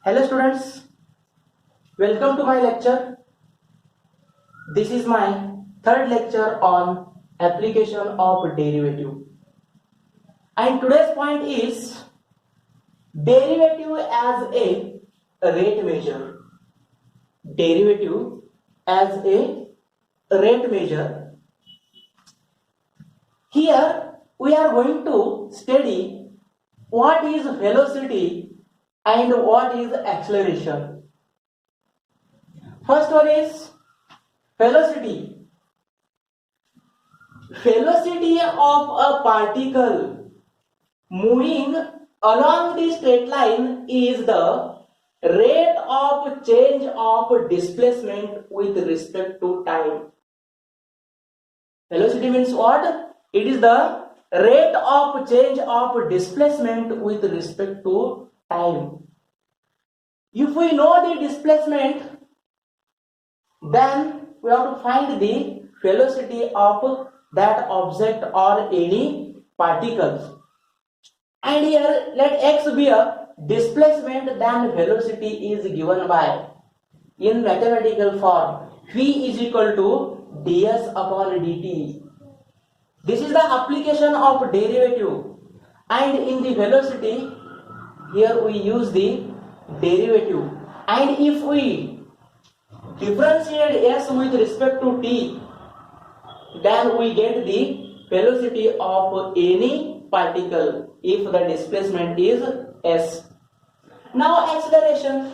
Hello students, welcome to my lecture. This is my third lecture on application of derivative. And today's point is derivative as a rate measure. Derivative as a rate measure. Here we are going to study what is velocity and what is acceleration. First one is velocity. Velocity of a particle moving along the straight line is the rate of change of displacement with respect to time. Velocity means what? It is the rate of change of displacement with respect to time. If we know the displacement, then we have to find the velocity of that object or any particles. And here let x be a displacement, then velocity is given by, in mathematical form, v is equal to ds upon dt. This is the application of derivative, and in the velocity here we use the derivative, and if we differentiate s with respect to t, then we get the velocity of any particle if the displacement is s. Now acceleration.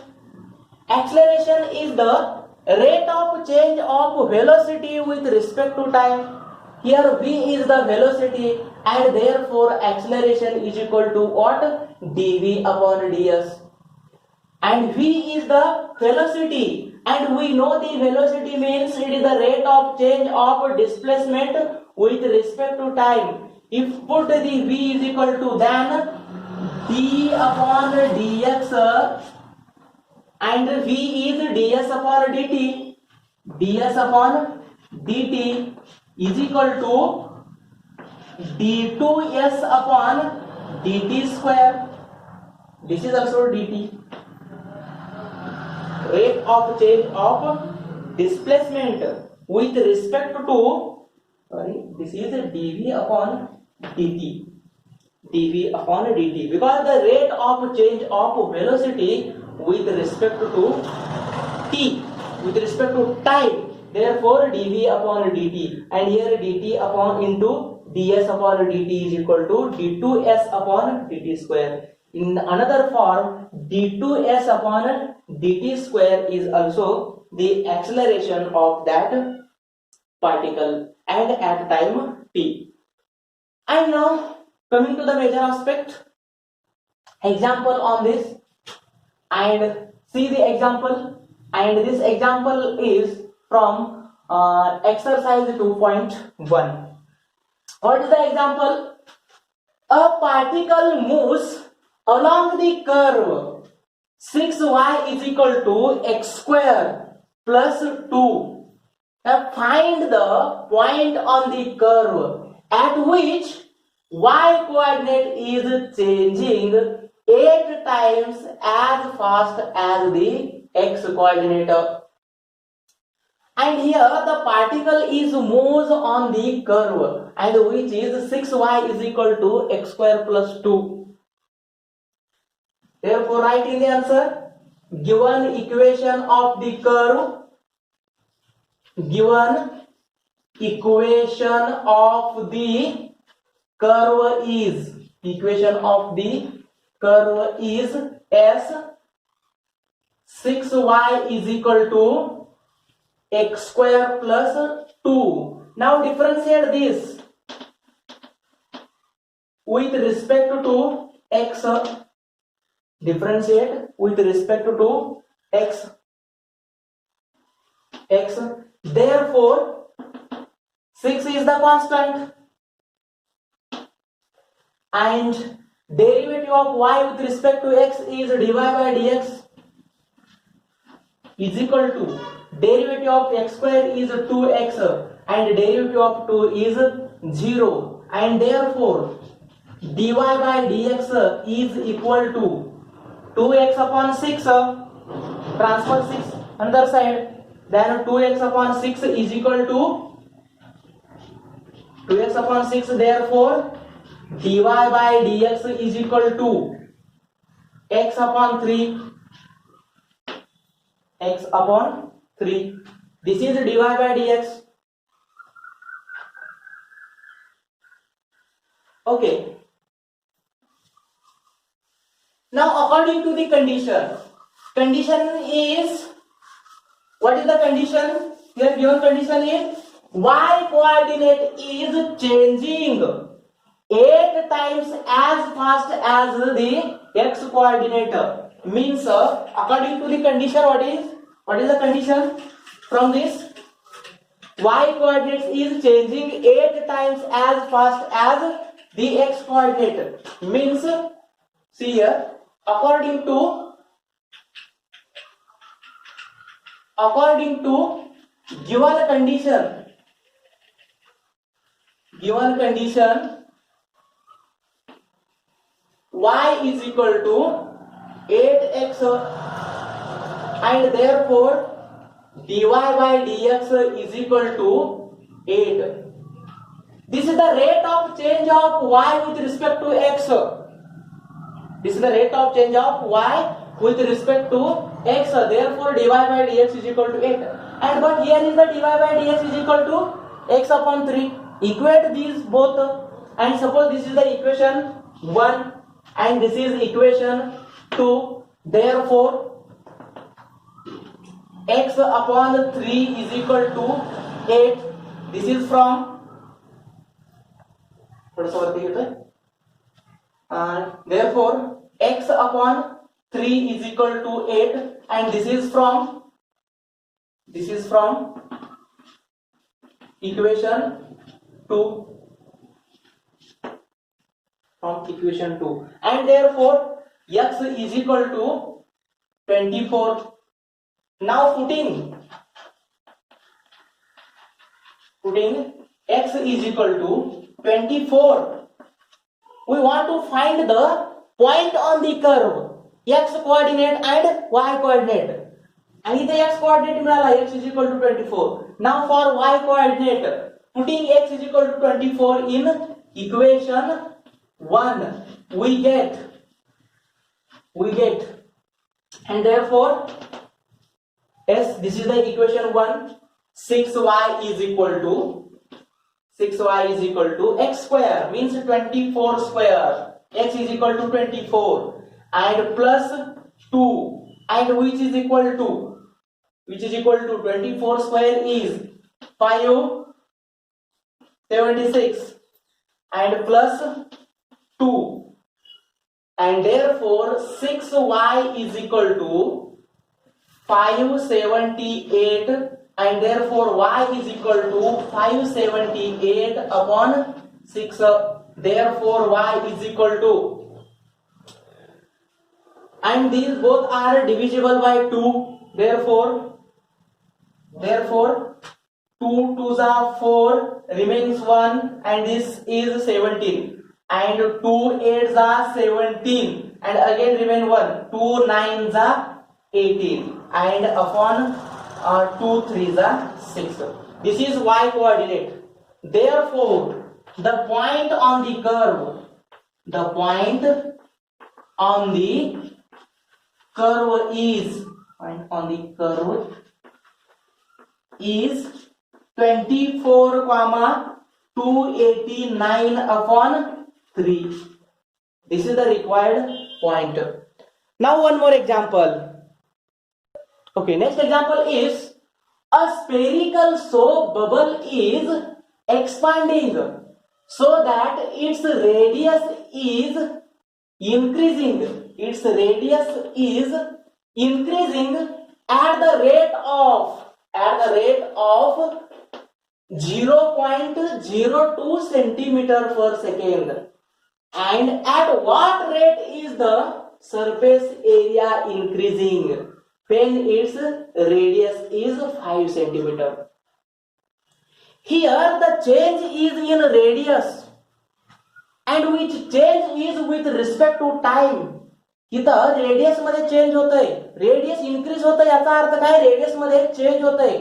Acceleration is the rate of change of velocity with respect to time. Here v is the velocity, and therefore acceleration is equal to what? dv upon ds. And v is the velocity, and we know the velocity means it is the rate of change of displacement with respect to time. If put the v is equal to then d upon dx, and v is ds upon dt. ds upon dt is equal to d2s upon dt square. This is also dt. Rate of change of displacement with respect to, this is dv upon dt. dv upon dt, because the rate of change of velocity with respect to t, with respect to time, therefore dv upon dt, and here dt upon into ds upon dt is equal to d2s upon dt square. In another form, d2s upon dt square is also the acceleration of that particle and at time t. And now coming to the major aspect, example on this, and see the example, and this example is from exercise 2.1. What is the example? A particle moves along the curve 6y is equal to x square plus 2. Now find the point on the curve at which y coordinate is changing 8 times as fast as the x coordinate. And here the particle is moves on the curve, and which is 6y is equal to x square plus 2. Therefore write in the answer, given equation of the curve, given equation of the curve is, equation of the curve is s 6y is equal to x square plus 2. Now differentiate this with respect to x. Differentiate with respect to x. Therefore 6 is the constant, and derivative of y with respect to x is dy by dx is equal to derivative of x square is 2x, and derivative of 2 is 0, and therefore dy by dx is equal to 2x upon 6, transfer 6 another side, then 2x upon 6 is equal to 2x upon 6, therefore dy by dx is equal to x upon 3, x upon 3. This is dy by dx. Okay. Now according to the condition is, what is the condition? Here given condition is y coordinate is changing 8 times as fast as the x coordinate. Means according to the condition, what is the condition from this? Y coordinate is changing 8 times as fast as the x coordinate. Means, see here, according to given condition y is equal to 8x and therefore dy by dx is equal to 8. This is the rate of change of y with respect to x. This is the rate of change of y with respect to x. Therefore dy by dx is equal to 8. And but here is the dy by dx is equal to x upon 3. Equate these both and suppose this is the equation 1 and this is equation 2. Therefore x upon 3 is equal to 8. This is from therefore x upon 3 is equal to 8 and this is from equation 2, and therefore x is equal to 24. Now putting x is equal to 24, we want to find the point on the curve, x coordinate and y coordinate. And इथे x coordinate मिळाला, x is equal to 24. Now for y coordinate, putting x is equal to 24 in equation 1, we get, and therefore this is the equation 1. 6y is equal to x square, means 24 square. X is equal to 24 and plus 2, and which is equal to 24 square is 576 and plus 2, and therefore 6y is equal to 578, and therefore y is equal to 578 upon 6. Therefore y is equal to, and these both are divisible by 2. Therefore 2 2s are 4, remains 1, and this is 17, and 2 8s are 17, and again remain 1. 2 9s are 18, and upon 2 3s are 6. This is y coordinate. Therefore the point on the curve is 24, 289 upon 3. This is the required point. Now one more example. Okay, next example is a spherical soap bubble is expanding so that its radius is increasing. Its radius is increasing at the rate of 0.02 centimeter per second. And at what rate is the surface area increasing? When its radius is 5 centimeter. Here the change is in radius, and which change is with respect to time. इथं radius मध्ये change होतंय, radius increase होतंय, याचा अर्थ काय, radius मध्ये change होतंय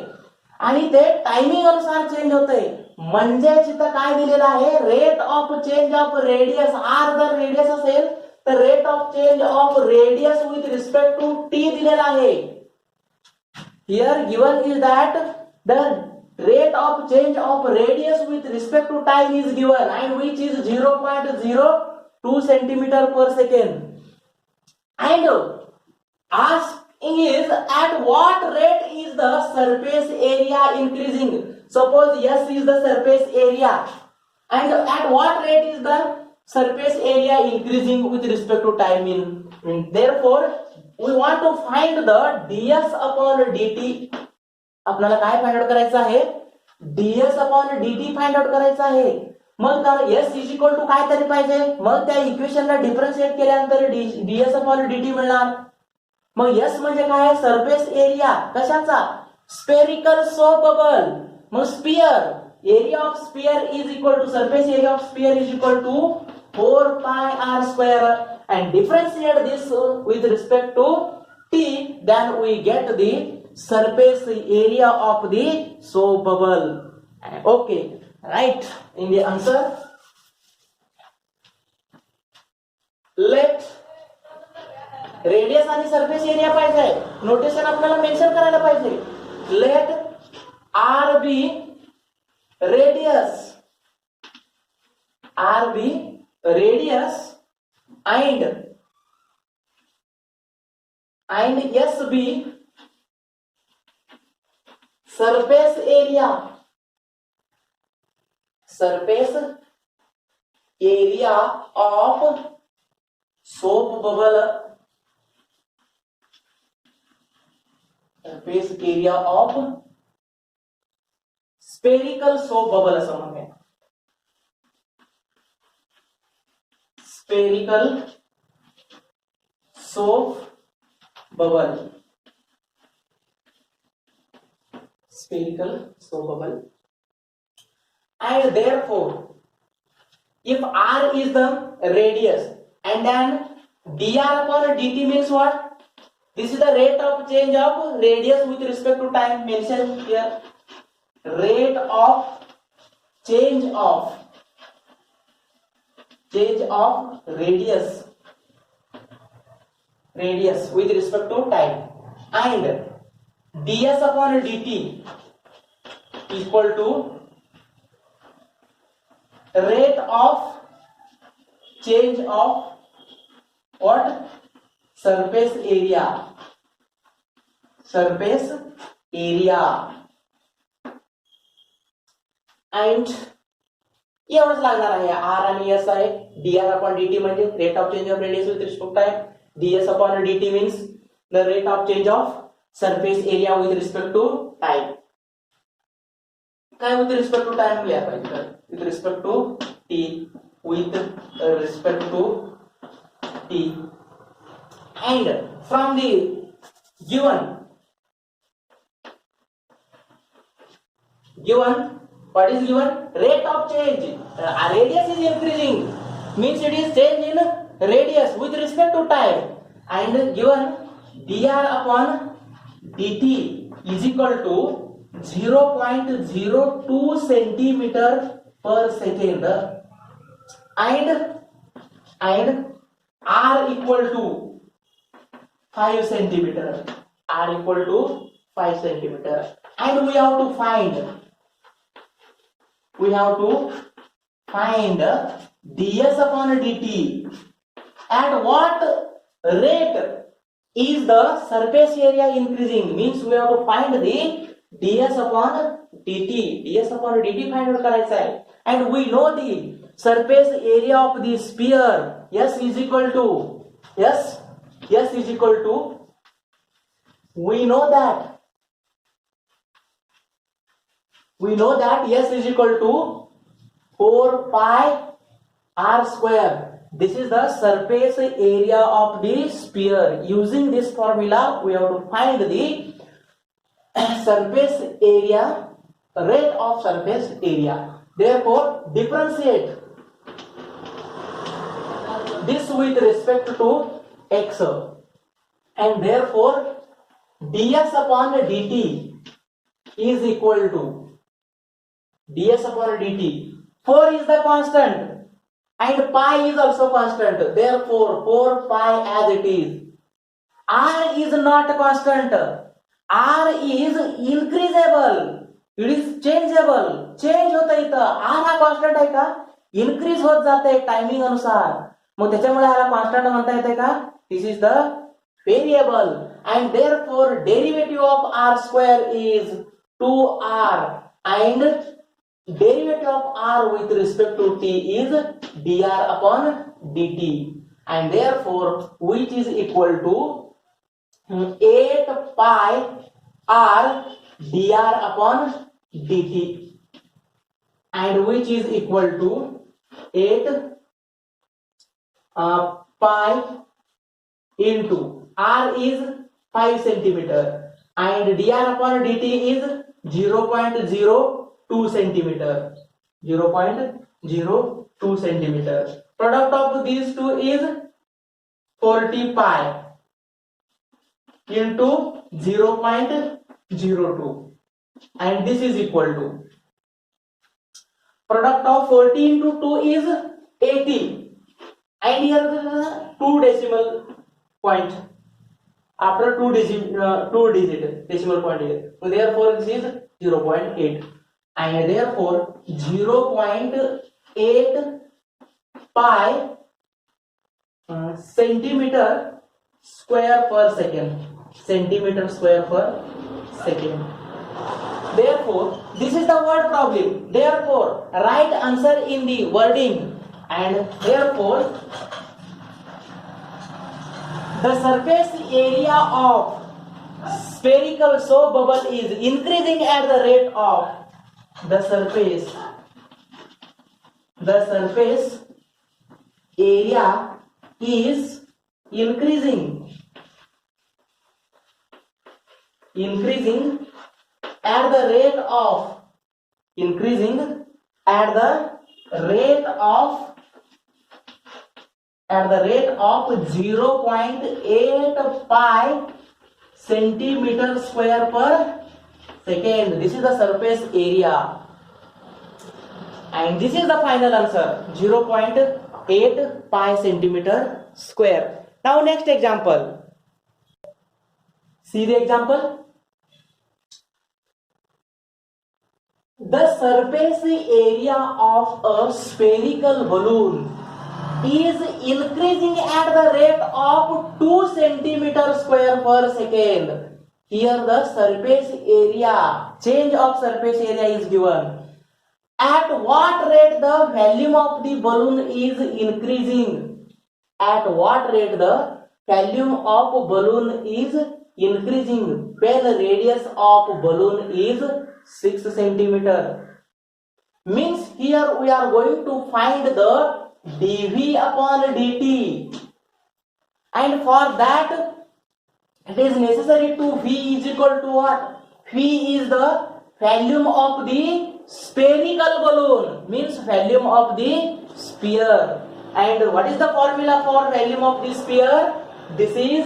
आणि ते टायमिंग अनुसार चेंज होतंय. म्हणजेच इथं काय दिलेलं आहे, rate of change of radius, R जर रेडियस असेल तर rate of change of radius with respect to T दिलेला आहे. Here given is that the rate of change of radius with respect to time is given and which is 0.02 centimeter per second, and asking is at what rate is the surface area increasing. Suppose S is the surface area, and at what rate is the surface area increasing with respect to time therefore we want to find the ds upon dt. आपल्याला काय find out करायचं आहे, ds upon dt find out करायचं आहे. मग s is equal to काय तरी पाहिजे, मग त्या इक्वेशनला डिफरन्शिएट केल्यानंतर ds अपॉन dt मिळणार. मग s म्हणजे काय, सरफेस एरिया, कशाचा, स्पेरिकल सोप बबल. मग sphere, area of sphere is equal to, surface area of sphere is equal to 4 pi r square and differentiate this with respect to t, then we get the surface area of the soap bubble. Okay, right in the answer. Let radius आणि surface area पाहिजे, notation आपल्याला mention करायला पाहिजे. Let r be radius, r be radius and s be surface area, surface area of soap bubble, surface area of spherical soap bubble असं म्हणूया, spherical soap bubble, spherical soap bubble. And therefore if r is the radius and then dr upon dt means what, this is the rate of change of radius with respect to time mentioned here, rate of change of radius with respect to time, and ds upon dt equal to rate of change of what, surface area and एवढंच लागणार आहे. Are आणि S आहे, dr upon dt म्हणजे rate of change of radius with respect time, ds upon dt means the rate of change of surface area with respect to time. काय with respect to time लिहा पाहिजे, with respect to t, with respect to t, and from the given what is given, rate of change, radius is increasing means it is change in radius with respect to time, and given dr upon dt is equal to 0.02 centimeter per second, and r equal to 5 centimeter, r equal to 5 centimeter, and we have to find ds upon dt, at what rate is the surface area increasing, means we have to find the ds upon dt find out करायचा आहे. And we know the surface area of the sphere, s is equal to we know that s is equal to 4 pi r square. This is the surface area of the sphere. Using this formula we have to find the surface area, rate of surface area. Therefore differentiate this with respect to x, and therefore ds upon dt is equal to ds upon dt. 4 is the constant and pi is also constant, therefore 4 pi as it is. R is not a constant, R is increasable, it is changeable, change होतं इथं. R हा constant आहे का, increase होत जाते timing अनुसार, मग त्याच्यामुळे ह्याला कॉन्स्टंट म्हणता येते का. This is the variable and therefore derivative of r square is 2r and derivative of r with respect to t is dr upon dt, and therefore which is equal to 8 pi r dr upon dt, and which is equal to 8 pi into r is 5 centimeter and dr upon dt is 0.02 centimeter, 0.02 centimeter. Product of these two is 40 pi into 0.02, and this is equal to product of 40 into 2 is 80, and here the 2 decimal point after 2 digit decimal point here, so therefore this is 0.8, and therefore 0.8 pi centimeter square per second, centimeter square per second. Therefore this is the word problem, therefore write answer in the wording, and therefore the surface area of spherical soap bubble is increasing at the rate of the surface area is increasing at the rate of 0.8 pi centimeter square per second. This is the surface area, and this is the final answer, 0.8 pi centimeter square. Now next example, see the example. The surface area of a spherical balloon is increasing at the rate of 2 centimeter square per second. Here the surface area, change of surface area is given. At what rate the volume of the balloon is increasing? At what rate the volume of balloon is increasing when the radius of balloon is 6 centimeter? Means here we are going to find the dv upon dt, and for that it is necessary to v is equal to what? V is the volume of the spherical balloon, means volume of the sphere. And what is the formula for volume of the sphere? This is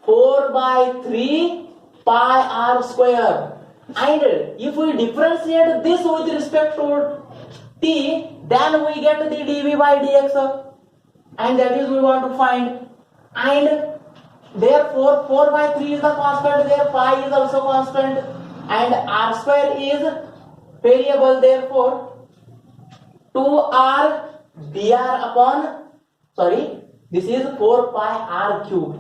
4 by 3 pi r square. And if we differentiate this with respect to t, then we get the dv by dx, and that is we want to find. And therefore 4 by 3 is the constant, there pi is also constant, and r square is variable, therefore 2r dr upon, this is 4 pi r cube,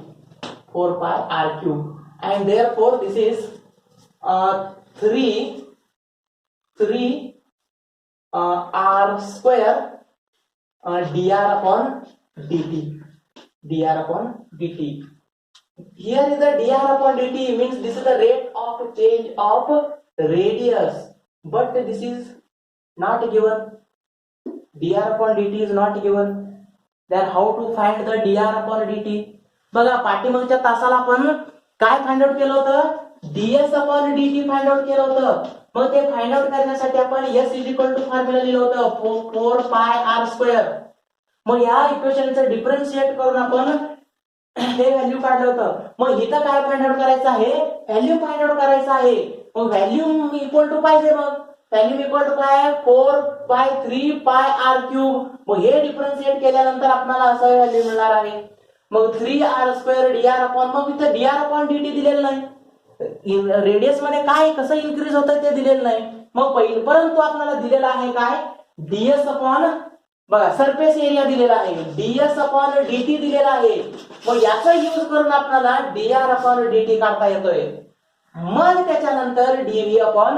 4 pi r cube, and therefore this is 3 r square dr upon dt, dr upon dt. Here is the dr upon dt, means this is the rate of change of radius, but this is not given, dr upon dt is not given. Then how to find the dr upon dt? बघा पाठीमागच्या तासाला आपण काय find out केलं होतं, ds upon dt find out केलं होतं. मग ते फाइंड आउट करण्यासाठी आपण s is equal to formula लिहिलं होतं 4 पाय r स्क्वेअर. मग या इक्वेशनचं डिफरन्शिएट करून आपण हे व्हॅल्यू काढलं होतं. मग इथं काय फाइंड आउट करायचं आहे, व्हॅल्यू फाइंड आउट करायचं आहे. मग व्हॅल्यू इक्वल टू पाहिजे, मग व्हॅल्यू इक्वल टू काय 4/3 पाय are cube. Mug hey differentiate केल्यानंतर आपल्याला असं व्हॅल्यू मिळणार आहे. मग 3r² dr अपॉन, मग इथे dr अपॉन dt दिलेलं नाही, रेडियस मध्ये काय कसं इन्क्रीज होतं ते दिलेलं नाही. मग परंतु आपल्याला दिलेला आहे काय, ds अपॉन, बघा सरफेस एरिया दिलेला आहे, ds अपॉन dt दिलेला आहे. मग याचा यूज करून आपल्याला dr अपॉन dt काढता येतोय. मग त्याच्यानंतर dv अपॉन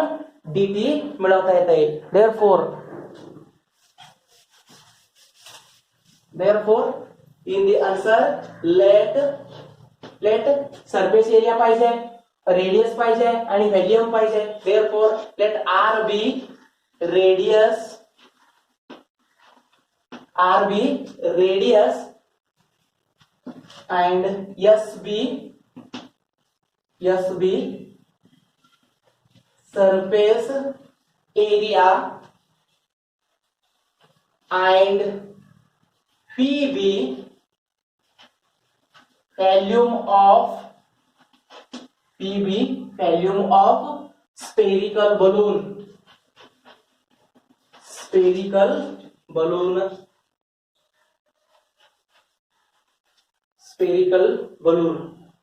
dt मिळवता येतंय. therefore in the answer let surface area पाहिजे, रेडियस पाहिजे आणि व्हॉल्यूम पाहिजे. therefore let r be radius and s be surface area and p be volume of spherical balloon.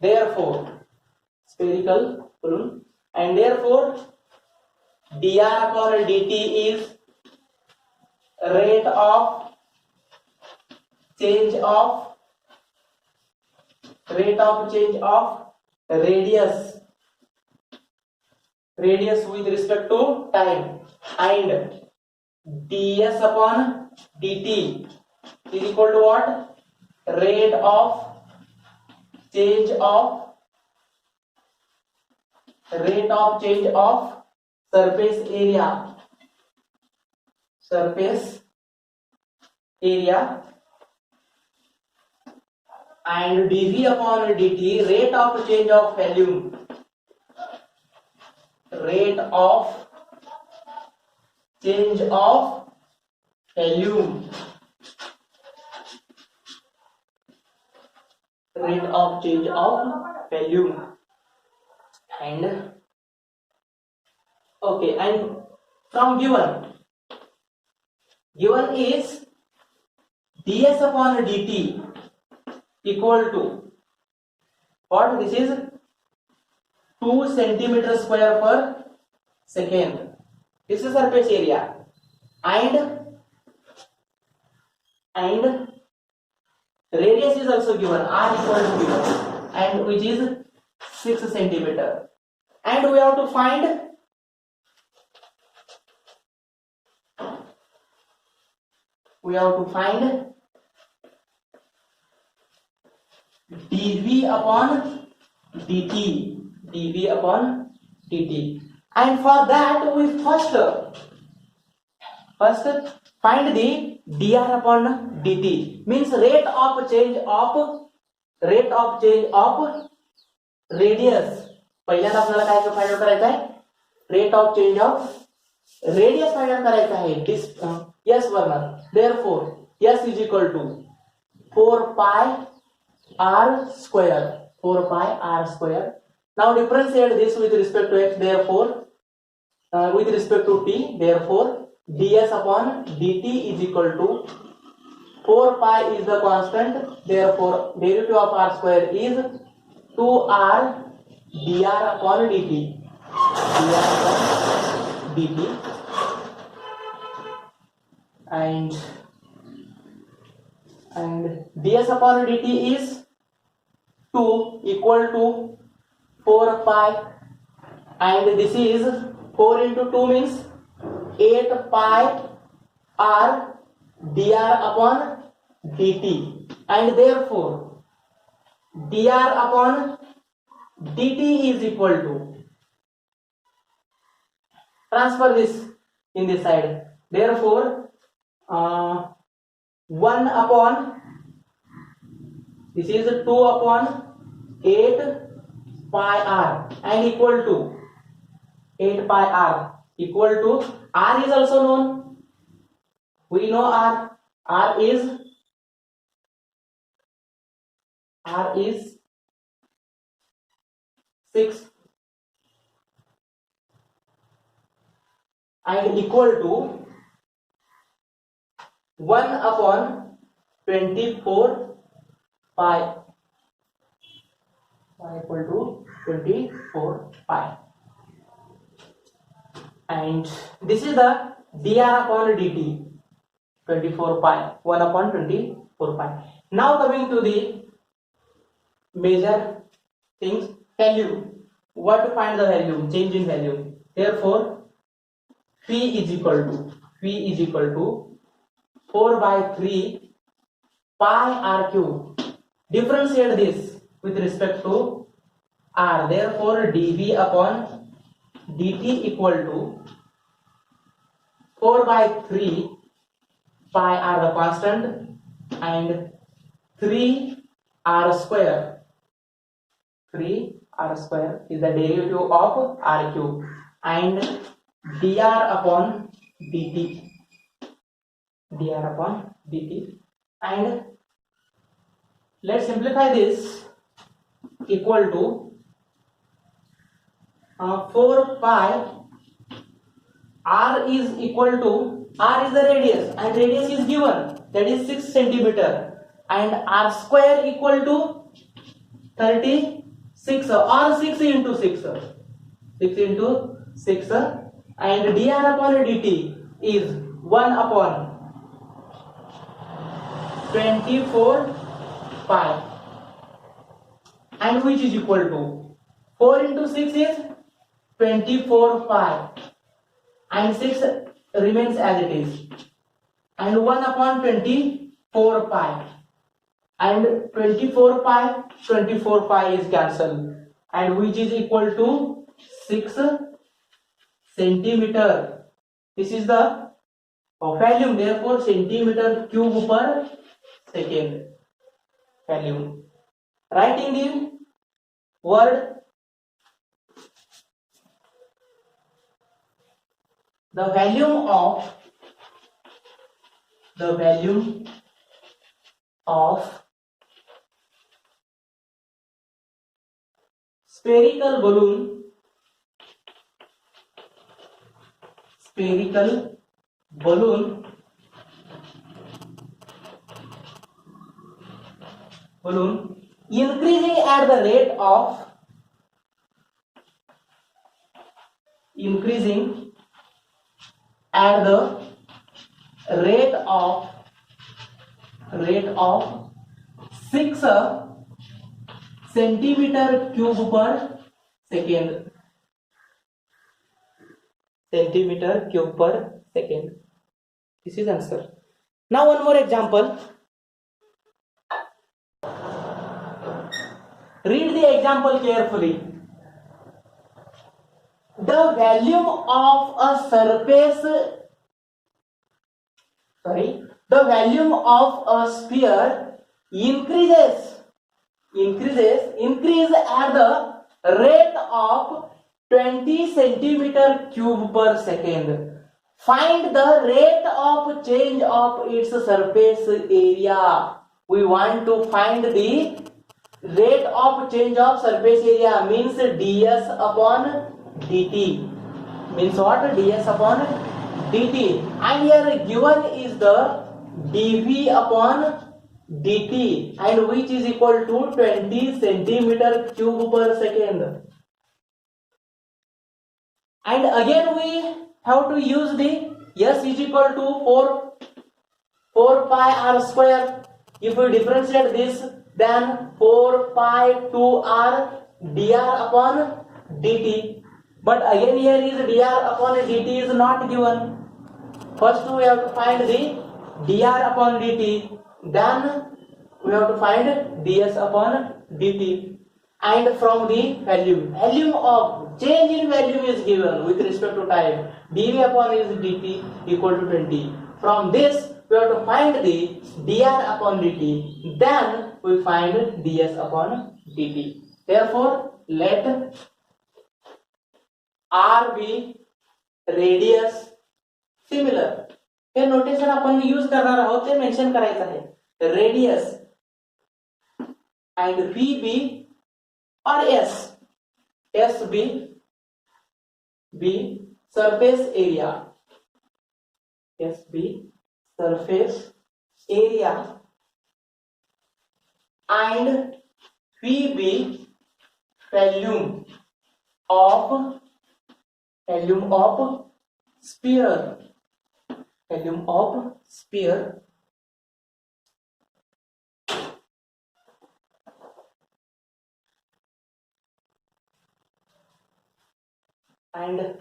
Therefore spherical balloon, and therefore dr upon dt is rate of change of radius with respect to time, and ds upon dt is equal to what, rate of change of surface area and dv upon dt, rate of change of volume. Rate of change of volume. And okay, and from given is ds upon dt equal to what, this is 2 centimeter square per second. This is surface area, and radius is also given, r equal to given, and which is 6 centimeter, and we have to find dv upon dt, and for that we first find the dr upon dt, means rate of change of radius. पहिल्यांदा आपल्याला काय find out करायचं आहे, rate of change of radius find out करायचं आहे s वरनं. therefore s is equal to 4 pi r square. Now differentiate this with respect to x, therefore with respect to t, therefore ds upon dt is equal to 4 pi is the constant, therefore derivative of r square is 2r dr upon dt. And ds upon dt is 2 equal to 4 pi, and this is 4 into 2 means 8 pi r dr upon dt, and therefore dr upon dt is equal to, transfer this in this side, therefore 1 upon, this is 2 upon 8 pi r, and equal to 8 pi r equal to, r is also known, we know r is R is 6 and equal to 1 upon 24 pi. Equal to 24 pi. And this is the dr upon dt, 24 pi, 1 upon 24 pi. Now coming to the major things, value. What to find the value? Change in value. Therefore, phi is equal to 4 by 3 pi r cube. Differentiate this with respect to r. Therefore, dv upon dt equal to 4 by 3 pi r the constant and 3 r square. 3 r square is the derivative of r cube and dr upon dt. Dr upon dt, and let's simplify this, equal to 4 pi. R is equal to, R is the radius and radius is given, that is 6 centimeter, and r square equal to 36 or 6 into 6, 6 into 6, and dr upon dt is 1 upon 24 pi, and which is equal to 4 into 6 is 24 pi, and 6 remains as it is, and 1 upon 24 pi, and 24 pi is cancelled, and which is equal to 6 centimeter. This is the volume, therefore centimeter cube per second volume. Writing the word, the volume of spherical balloon increasing at the rate of rate of 6 centimeter cube per second. Centimeter cube per second. This is answer. Now one more example. Read the example carefully. The volume of a sphere increase at the rate of 20 centimeter cube per second. Find the rate of change of its surface area. We want to find the rate of change of surface area, means ds upon dt. Means what? ds upon dt. And here given is the dv upon dt, and which is equal to 20 centimeter cube per second. And again we have to use the s is equal to 4 pi r square. If we differentiate this, then 4 pi 2 r dr upon dt. But again here is dr upon dt is not given. First we have to find the dr upon dt, then we have to find ds upon dt. And from the volume of change in volume is given with respect to time, dv upon is dt equal to 20. From this we have to find the dr upon dt, then we find ds upon dt. Therefore let r be radius similar. हे notation आपण use करणार आहोत ते mention करायचं आहे. Radius and VB or SB surface area, SB surface area, and VB volume of sphere, volume of sphere, and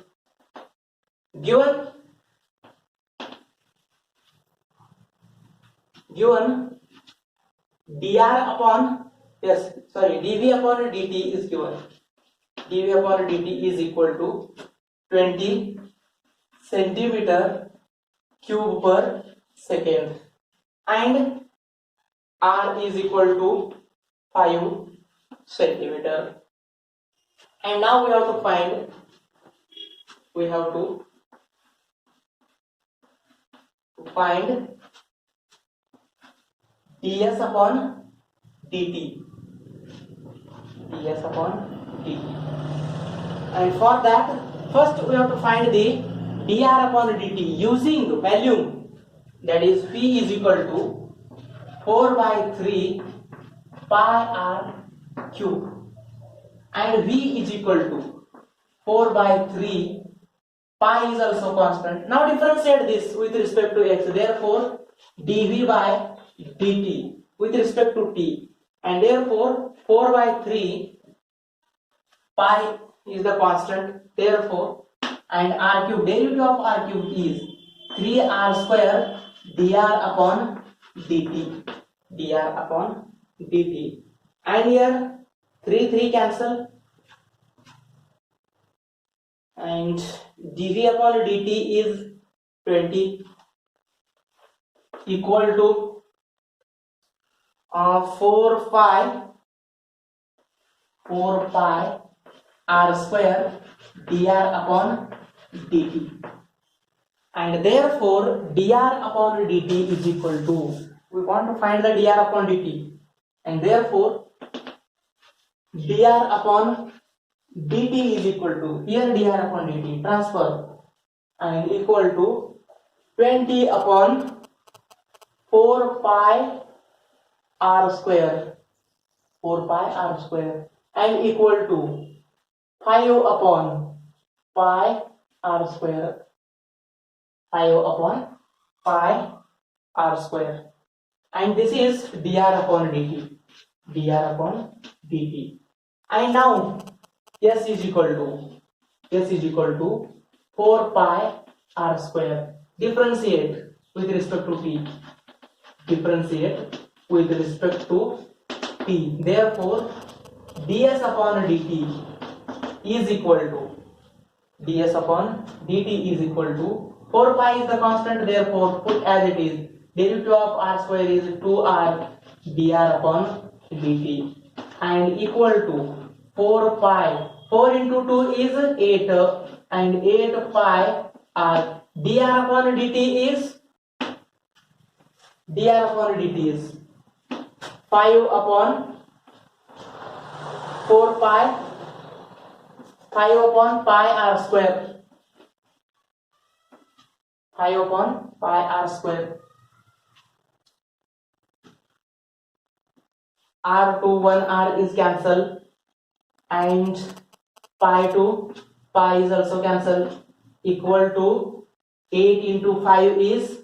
given dr upon dv upon dt is given. dv upon dt is equal to 20 centimeter cube per second, and r is equal to 5 centimeter. And now we have to find ds upon dt, and for that first we have to find the dr upon dt using volume, that is v is equal to 4 by 3 pi r cube, and v is equal to 4 by 3 pi is also constant. Now differentiate this with respect to x, therefore dv by dt with respect to t, and therefore 4 by 3 pi is the constant, therefore, and r cube, derivative of r cube is 3r square dr upon dt, and here 3 cancel, and dv upon dt is 20 equal to 4 pi r square dr upon dt, and therefore dr upon dt is equal to, we want to find the dr upon dt, and therefore dr upon dt is equal to, here dr upon dt transfer, and equal to 20 upon 4 pi r square, and equal to 5 upon pi r square, and this is dr upon dt, and now s is equal to 4 pi r square, differentiate with respect to t, therefore ds upon dt is equal to 4 pi is the constant, therefore put as it is, derivative of r square is 2r dr upon dt, and equal to 4 pi, 4 into 2 is 8, and 8 pi r dr upon dt is 5 upon 4 pi, 5 upon pi r square, r to 1 r is cancelled, and pi to pi is also cancelled, equal to 8 into 5 is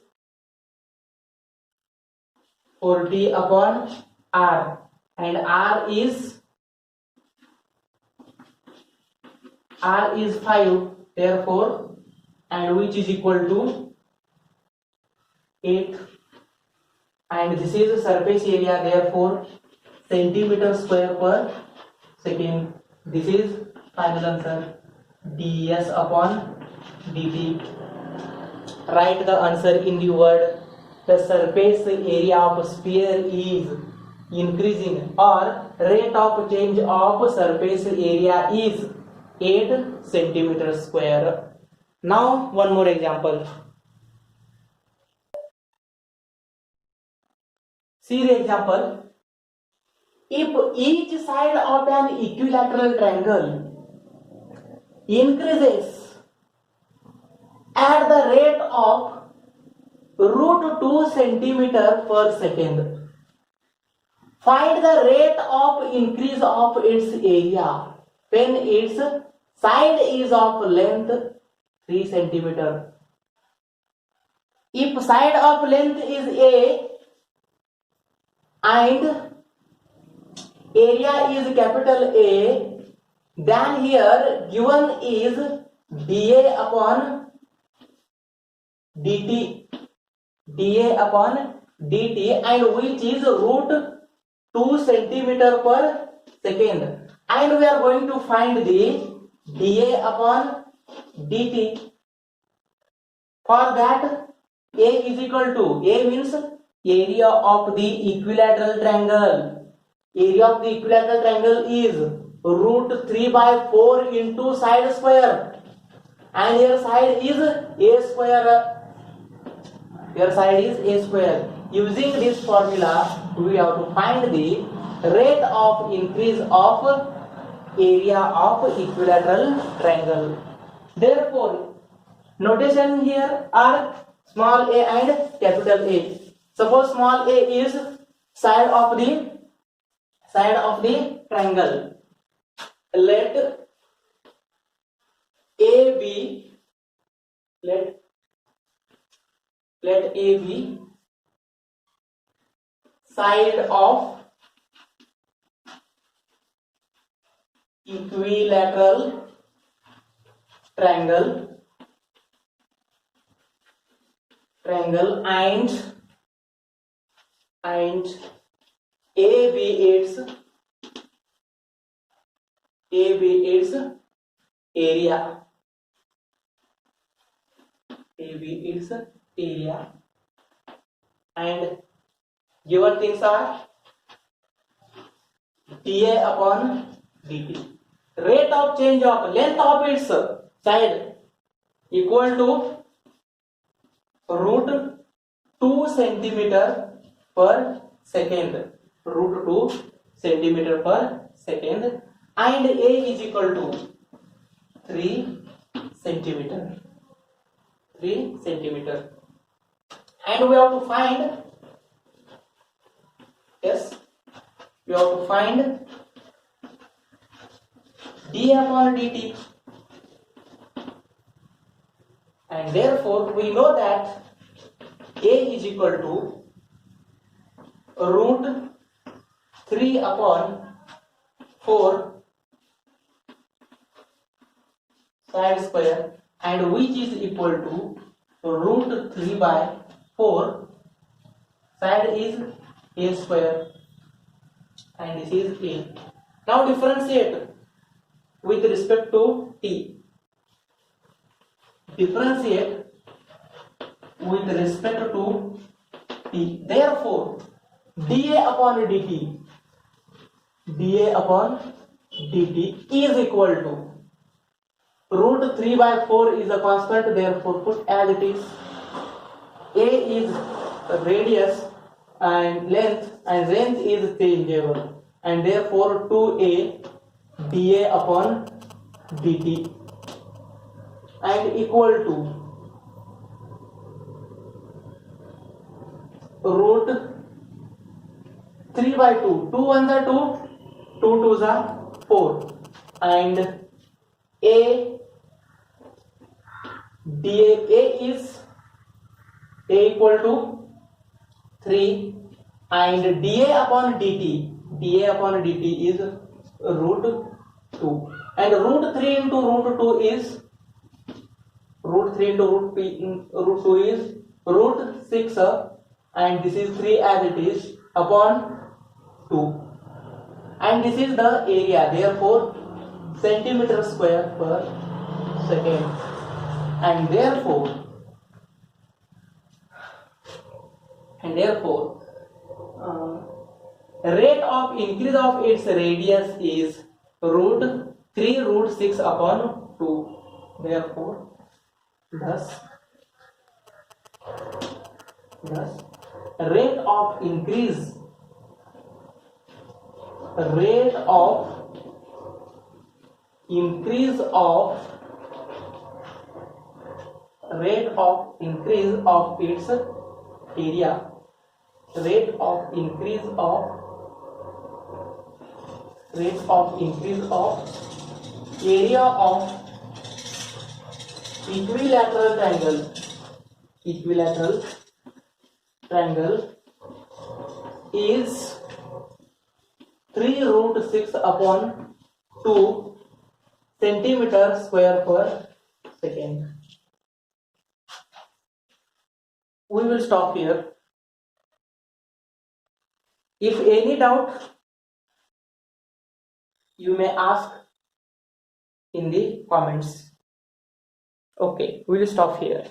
40 upon r, and r is 5, therefore, and which is equal to 8, and this is the surface area, therefore centimeter square per second. This is final answer, ds upon dt. Write the answer in the word, the surface area of sphere is increasing, or rate of change of surface area is 8 centimeter square. Now one more example. See the example. if each side of an equilateral triangle increases at the rate of root 2 centimeter per second, find the rate of increase of its area when its side is of length 3 centimeter. If side of length is A and area is capital A, then here given is dA upon dt, dA upon dt, and which is root 2 centimeter per second, and we are going to find the dA upon dt. For that, A is equal to, A means area of the equilateral triangle. Area of the equilateral triangle is root 3 by 4 into side square, and here side is A square. Here side is A square. Using this formula, we have to find the rate of increase of area of equilateral triangle. Therefore, notation here are small a and capital A. Suppose small a is side of the triangle. Let A be side of equilateral triangle and A be its area. A be its area, and given things are dA upon dt. Rate of change of length of its side equal to root 2 centimeter per second, root 2 centimeter per second, and A is equal to 3 centimeter, and we have to find, d upon dt, and therefore we know that A is equal to root 3 upon 4 side square, and which is equal to root 3 by 4 side is A square, and this is A. Now differentiate with respect to t. Differentiate with respect to t. Therefore, dA upon dt is equal to root 3 by 4 is a constant, therefore put as it is. A is radius and length, and length is changeable, and therefore 2A dA upon dt, and equal to root 3 by 2, 2 1s are 2, 2 2s are 4, and A dA, A is A equal to 3, and dA upon dt is root 2, and root 3 into root 2 is root 3 into root 2 is root 6, and this is 3 as it is upon 2, and this is the area, therefore centimeter square per second, and therefore rate of increase of its radius is root 3 root 6 upon 2. Therefore, thus rate of increase rate of increase of its area, rate of increase of area of equilateral triangle is 3 root 6 upon 2 centimeter square per second. We will stop here. If any doubt, you may ask in the comments. Okay, we will stop here.